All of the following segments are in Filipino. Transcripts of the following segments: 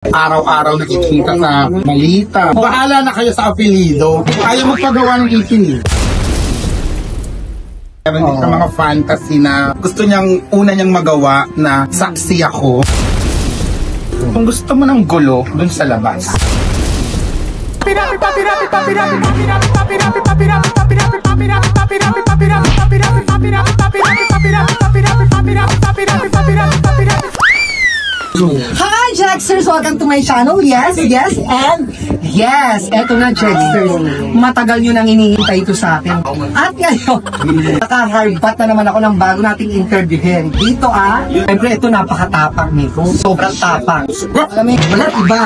Araw-araw nakikita sa balita. Bahala na kayo sa apelido. Ayaw magpagawa ng itin. Meron din sa mga fantasy na gusto niyang una niyang magawa na saksi ako. Kung gusto mo ng gulo, dun sa labas. Hi Jexters! Welcome to my channel. Yes, and yes, eto na Jexters. Matagal nyo nang hinihintay ito sa akin. At ngayon, naka-hardbat na naman ako ng bago nating interviewin. Dito siyempre ito napakatapang nito. Sobrang tapang. Alam mo, wala iba.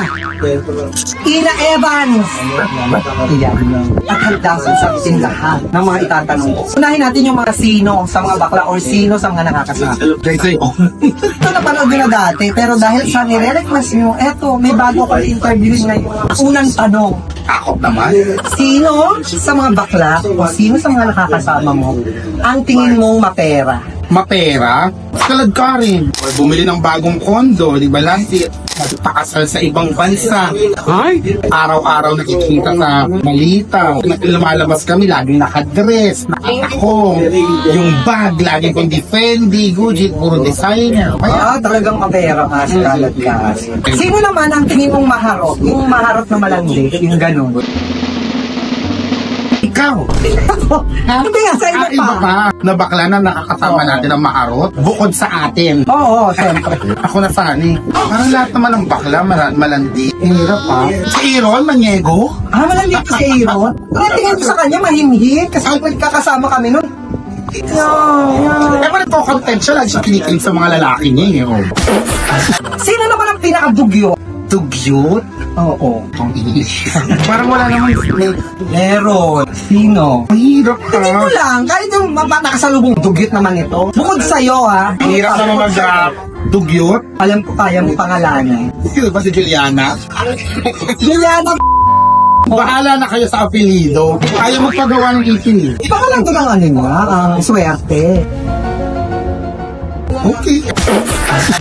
Ina Evans! Iyan. At handa sa sabihin lahat ng mga itatanong ko. Unahin natin yung mga sino sa mga bakla or sino sa mga nakakasama. Ito napanood nyo na dati, pero dahil sa nire-request nyo, eto, may bago akong interviewin ngayon. Unang tanong. Ako naman. Sino sa mga bakla o sino sa mga nakakasama mo ang tingin mong mapera? Mapera? Kalad ka rin. Or bumili ng bagong kondo, di ba lang? Pakasal sa ibang bansa. Ay! Araw-araw nakikita sa balita. Lumalabas kami, laging nakadress, nakatakong. Yung bag, laging kong Defendi, Gucci, puro designer. Talagang mapera ka, kalad ka. Sino naman ang tingin mong maharot? Yung maharot na malandi, yung ganun. Ikaw! Hindi nga, sa iba pa. Na bakla na nakakasama natin ang maharot, bukod sa atin. Oo, siyempre. Ako na sani. Parang lahat naman ng bakla, malandi. Hirap pa. Si Aaron, Maniego? Malandi ko si Aaron? Tingin ko sa kanya, mahimhit. Kasi magkakasama kami nun. Eh, kung nagko-content siya, lagi siya kinikilig sa mga lalaki niya. Sino naman ang pinakadugyo? Dugyot? Oo. Ang English. Parang wala naman. Meron. Sino? Mahirap ka. Hindi ko lang. Kahit yung nakasalubong dugyot naman ito. Bukod sa'yo Mahirap naman mag-rap. Dugyot? Alam ko kaya mo pangalanan. Sino ba si Juliana? Juliana! Bahala na kayo sa apelido. Ayaw magpagawa ng itin. Baka lang doon ang ano niya, ang swerte. Okay.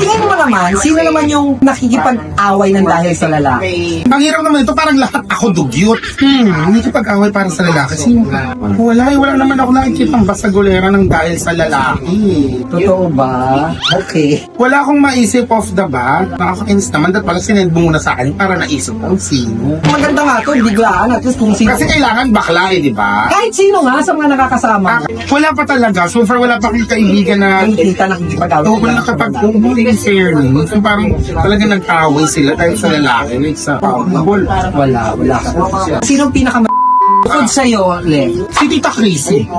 Tingin mo naman, sino naman yung nakikipag-away ng dahil sa lalaki? Ang hirap naman ito, parang lahat ako dugyot. Nakikipag-away para sa lalaki. Sino ka? Wala naman ako nakikita ang basagulera ng dahil sa lalaki. Totoo ba? Okay. Wala akong maisip off the bat. Nakakainis naman, dahil pala sinend mo muna sa akin para naisip ko sino. Maganda nga ito, biglaan at least kung sino. Kasi kailangan bakla di ba? Kahit sino nga sa mga nakakasama. Wala pa talaga. So far, wala pa kang kaibigan na Nakikita nakikipag-away. Oo, wala nakapag-umuling fairness. So parang talaga nag-away sila dahil sa lalaki. Wala ka. Sinong bukod sa'yo, Le? Si Tita Chrissy.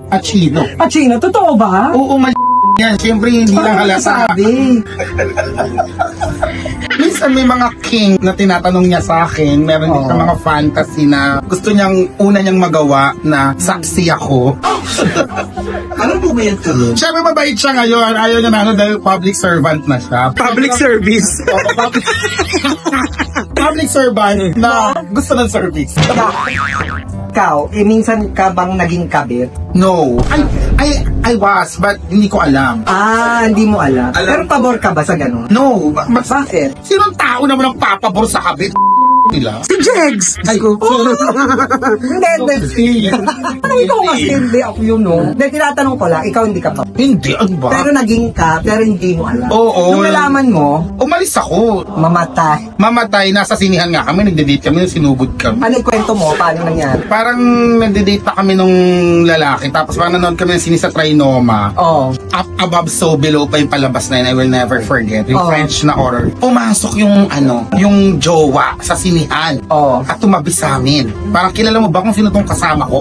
At Chino. At Chino, totoo ba? Oo, yan. Siyempre, hindi lang halata. Minsan may mga king na tinatanong niya sa akin, meron din sa mga fantasy na gusto niyang una niyang magawa na saksi ako. Ano po ba yan tuloy? Siyempre mabait siya ngayon, ayaw niya na dahil public servant na siya. Public service. Public servant na gusto ng service. Ikaw, minsan ka bang naging kabit? No. I was, but hindi ko alam. Hindi mo alam. Pero pabor ka ba sa ganun? No. Bakit? Sinong tao naman ang papabor sa kabit? Nila? Si Jegs! Ay, Hindi. Parang ikaw kasi hindi ako yun, no? Dahil tinatanong ko lang, ikaw hindi ka pa. Hindi, ano ba? Pero naging ka, pero hindi mo alam. Oo. Nung nalaman mo, umalis ako. mamatay. Nasa sinihan nga kami, nagde-date kami, sinubod kami. Ano yung kwento mo? Paano nangyari? Parang nagde-date pa kami nung lalaki, tapos parang nanonood kami ng sini sa Trinoma. Up above so below pa yung palabas na yun, I will never forget. Yung French na horror. Pumasok yung jowa sa sinihan. At tumabi sa amin. Parang kilala mo ba kung sino tong kasama ko?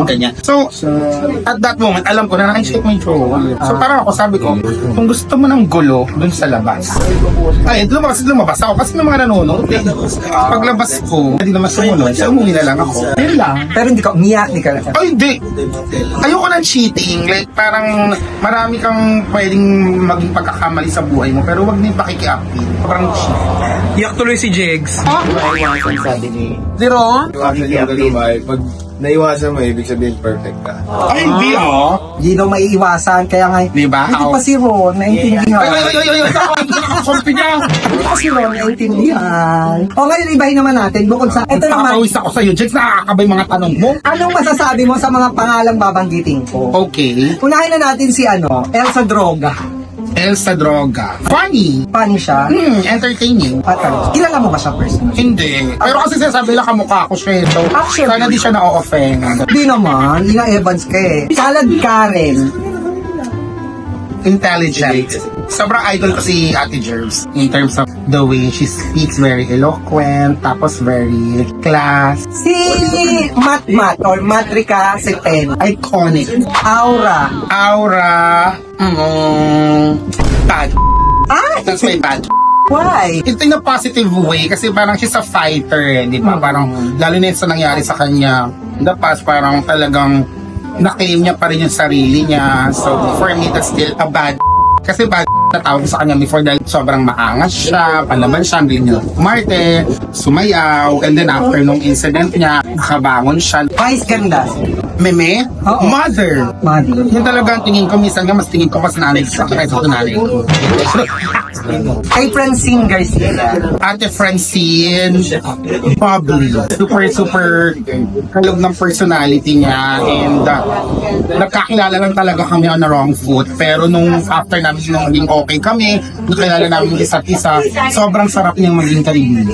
Ganyan. So, at that moment, alam ko na nakishake mo yung jowa. So parang ako sabi ko, kung gusto mo ng gulo, dun sa labas. Ay, lumabas ako kasi may mga nanonood. Paglabas ko, hindi naman sumunod. So umuwi na lang ako. Yun lang. Pero hindi ka umiyak, hindi ka lang. Ay, hindi. Ayoko ng cheating. Like, parang marami kang pwedeng maging pagkakamali sa buhay mo, pero wag na yung pakikiapin. Parang cheat. Iyak tuloy si Jegs. Sabi ni Diron? Pag naiwasan mo, ibig sabihin perfect ka. Ay, hindi Hindi daw maiiwasan, kaya nga, Diba? hindi pa si Ron, naintindihan. Kumpi niya! Hindi pa si Ron, naintindihan. O ngayon, ibahin naman natin, bukod sa, ito naman, Nakakawis ako sa'yo, Jex, nakakabay mga tanong mo. anong masasabi mo sa mga pangalang babanggitin ko? Okay. Unahin na natin si Elsa Droga. Elsa Droga. Funny. Funny siya. Entertaining. Patay. Kilala mo ba siya personally? Hindi. Pero kasi sinasabi lang kamukha ko siya. So, Actually. sana di siya na-offend. Hindi naman, Ina Evans ka eh. Salad Karen. Intelligent. Sobrang idol ko si Ate Jervs in terms of the way she speaks, very eloquent, tapos very class. Si Matmat or Matrika Sepen. Iconic. Aura. Aura. Bad. Ah, That's my bad. why? Ito in a positive way kasi parang she's a fighter, di ba? Parang lalo na yun sa nangyari sa kanya. In the past, parang talagang na-claim niya pa rin yung sarili niya. So, for me, that's still a bad. Kasi bad na tawag sa kanya before dahil sobrang maangas siya, palaban siya, hindi niya umarte, sumayaw, and then after nung incident niya, nakabangon siya. Vice ganda. Meme? Oo. Mother! Mother. Yun talaga ang tingin ko, minsan nga mas tingin ko mas nanay sa kaysa sa nanay ko. Kay Francine Garcia. Ate Francine, bubbly. Super kalog ng personality niya and nagkakilala lang talaga kami on the wrong foot. Pero nung after namin nung maging okay kami, nakilala namin yung isa't isa, sobrang sarap niyang maging kaibigan.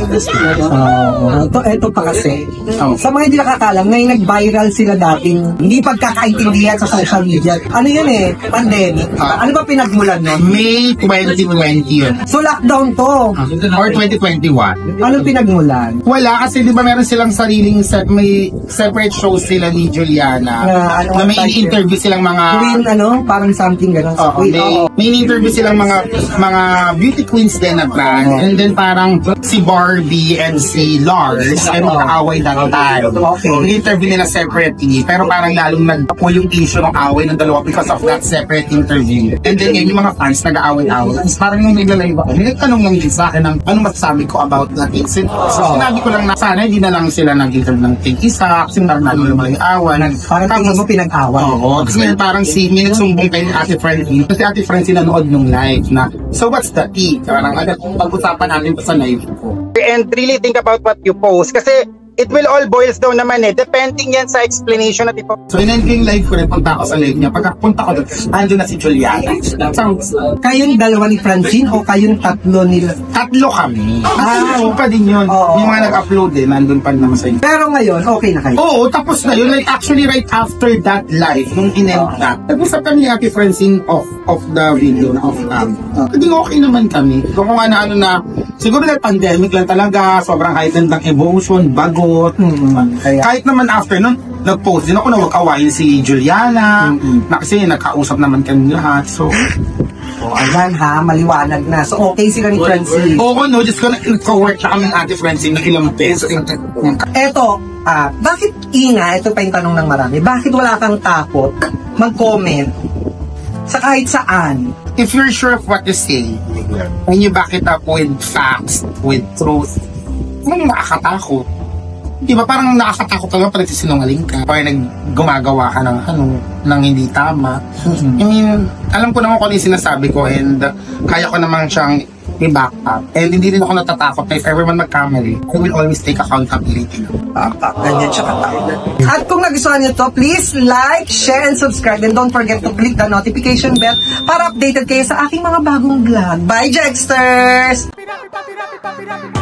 Ito pa kasi. Oh. Sa mga hindi nakakalam, ngayon nag-viral sila dating hindi pagkakaintindihan sa social media. Ano yun eh? Pandemic. Ano ba pinagmulan nun? May 2020 yun. So lockdown to. Or 2021. Anong pinagmulan? Wala kasi di ba meron silang sariling may separate shows sila ni Juliana na may interview silang mga Queen parang something gano'n. Oo, may interview silang mga beauty queens din na brand. And then parang si Barbie and si Lars ay magkaaway that time. Okay. Nag-interview nila separately pero parang lalong nagpo yung issue ng away ng dalawa because of that separate interview. And then ngayon yung mga fans nag-aaway-away. Tapos parang yung naglalay ba, nagtanong lang din sa akin ng ano masasabi ko about that incident. So sinabi ko lang na sana hindi na lang sila nag-interview ng tig-isa kasi marami yung mga awan. Parang tingin mo pinag-awan. Oo, kasi ngayon parang si may nagsumbong kay Ate Francine. Kasi Ate Francine nanood nung live na, so what's the tea? Parang pag-usapan natin pa sa live ko. And really think about what you post kasi it will all boils down naman depending yan sa explanation na tipo. So in yung live ko rin, punta ako sa live niya. Pagkapunta ko doon, andun na si Juliana. Kayong dalawa ni Francine o kayong tatlo nila? Tatlo kami. Ah, pa din yun. Oo. Yung mga nag-upload nandun pa naman sa inyo. Pero ngayon, okay na kayo. Oo, tapos na yun. Like actually right after that live, nung in-end na, nag-usap kami ni Ate Francine off the video na off cam. Hindi okay naman kami. Kung ano na, siguro na pandemic lang talaga, sobrang heightened ng emotion, bagot. Kahit naman after nun, nag-post din ako na wag-awayin si Juliana, na kasi nagkausap naman kami lahat. So, Ayan ha, maliwanag na. So okay sila ni Francine. oo no, just ko nag-co-work na kami ng Ate Francine ng ilang pesos. Eto, bakit ito pa yung tanong ng marami, bakit wala kang takot mag-comment sa kahit saan? If you're sure of what you say, and you back it up with facts, with truth, nakakatakot. Di ba parang nakakatakot ka pag nagsisinungaling ka, pag gumagawa ka ng hindi tama. I mean, alam ko naman kung ano yung sinasabi ko and kaya ko naman siyang i-back up. And hindi rin ako natatakot na if ever man magkamali, I will always take accountability. Ganyan siya katao. At kung nagustuhan niyo to, please like, share, and subscribe. And don't forget to click the notification bell para updated kayo sa aking mga bagong vlog. Bye, Jexters! Pop it up.